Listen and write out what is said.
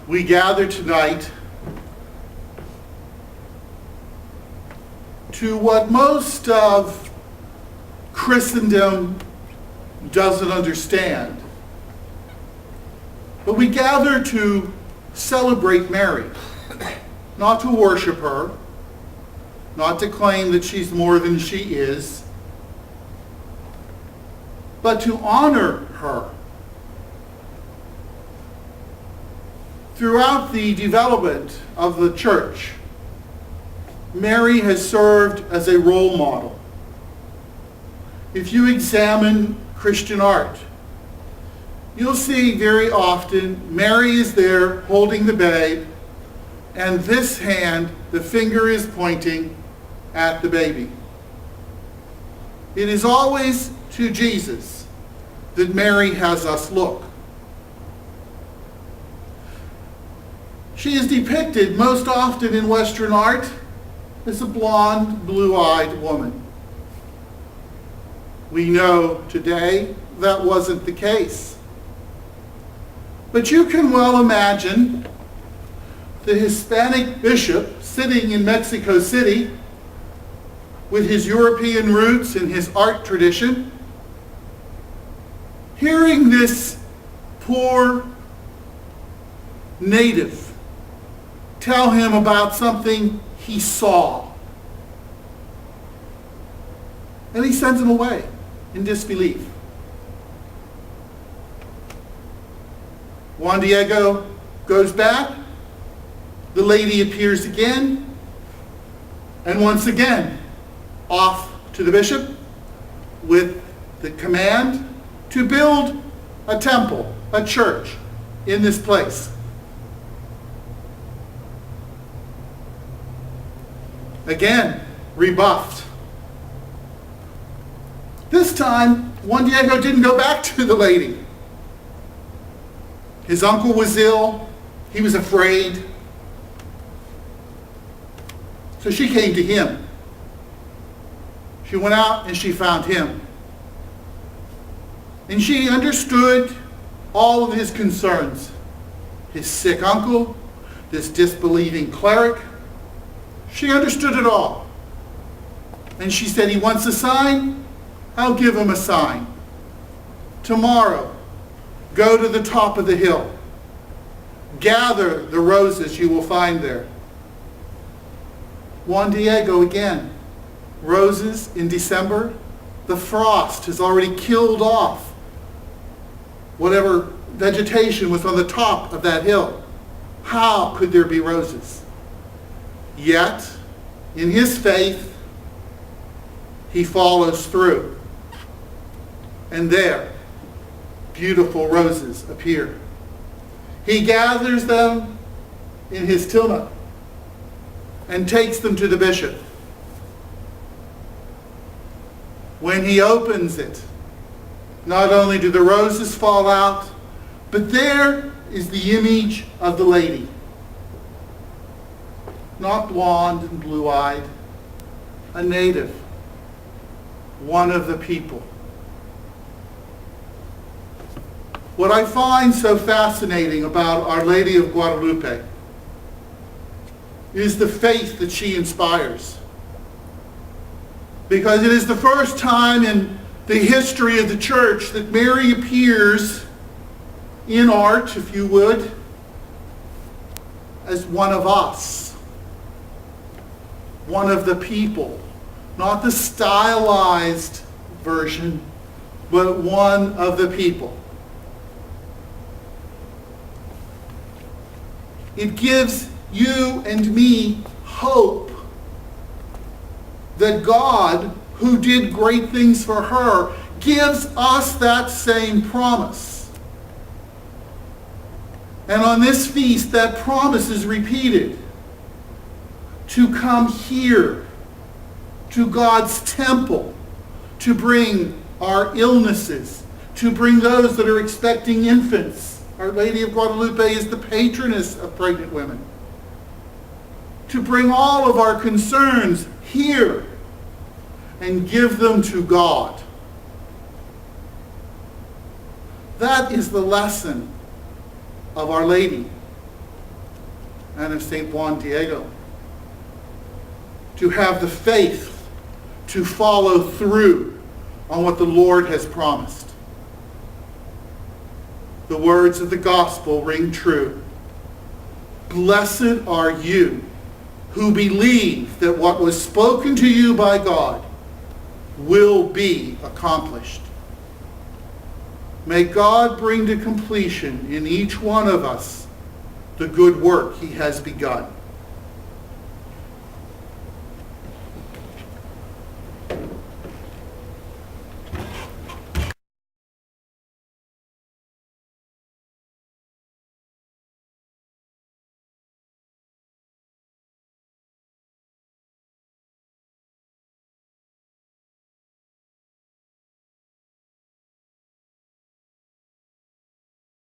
We gather tonight to what most of Christendom doesn't understand. But we gather to celebrate Mary, not to worship her, not to claim that she's more than she is, but to honor her. Throughout the development of the church, Mary has served as a role model. If you examine Christian art, you'll see very often Mary is there holding the babe, and this hand, the finger is pointing at the baby. It is always to Jesus that Mary has us look. She is depicted most often in Western art as a blonde, blue-eyed woman. We know today that wasn't the case. But you can well imagine the Hispanic bishop sitting in Mexico City with his European roots and his art tradition, hearing this poor native tell him about something he saw. And he sends him away in disbelief. Juan Diego goes back. The lady appears again. And once again, off to the bishop with the command to build a temple, a church in this place. Again, rebuffed. This time, Juan Diego didn't go back to the lady. His uncle was ill. He was afraid. So she came to him. She went out and she found him. And she understood all of his concerns. His sick uncle, this disbelieving cleric. She understood it all. And she said, he wants a sign? I'll give him a sign. Tomorrow, go to the top of the hill. Gather the roses you will find there. Juan Diego again. Roses in December. The frost has already killed off whatever vegetation was on the top of that hill. How could there be roses? Yet, in his faith, he follows through. And there, beautiful roses appear. He gathers them in his tilma and takes them to the bishop. When he opens it, not only do the roses fall out, but there is the image of the lady. Not blonde and blue-eyed, a native, one of the people. What I find so fascinating about Our Lady of Guadalupe is the faith that she inspires. Because it is the first time in the history of the church that Mary appears in art, if you would, as one of us. One of the people. Not the stylized version, but one of the people. It gives you and me hope that God, who did great things for her, gives us that same promise. And on this feast, that promise is repeated. To come here, to God's temple, to bring our illnesses, to bring those that are expecting infants. Our Lady of Guadalupe is the patroness of pregnant women. To bring all of our concerns here and give them to God. That is the lesson of Our Lady. and of St. Juan Diego. To have the faith to follow through on what the Lord has promised. The words of the gospel ring true. Blessed are you who believe that what was spoken to you by God will be accomplished. May God bring to completion in each one of us the good work he has begun.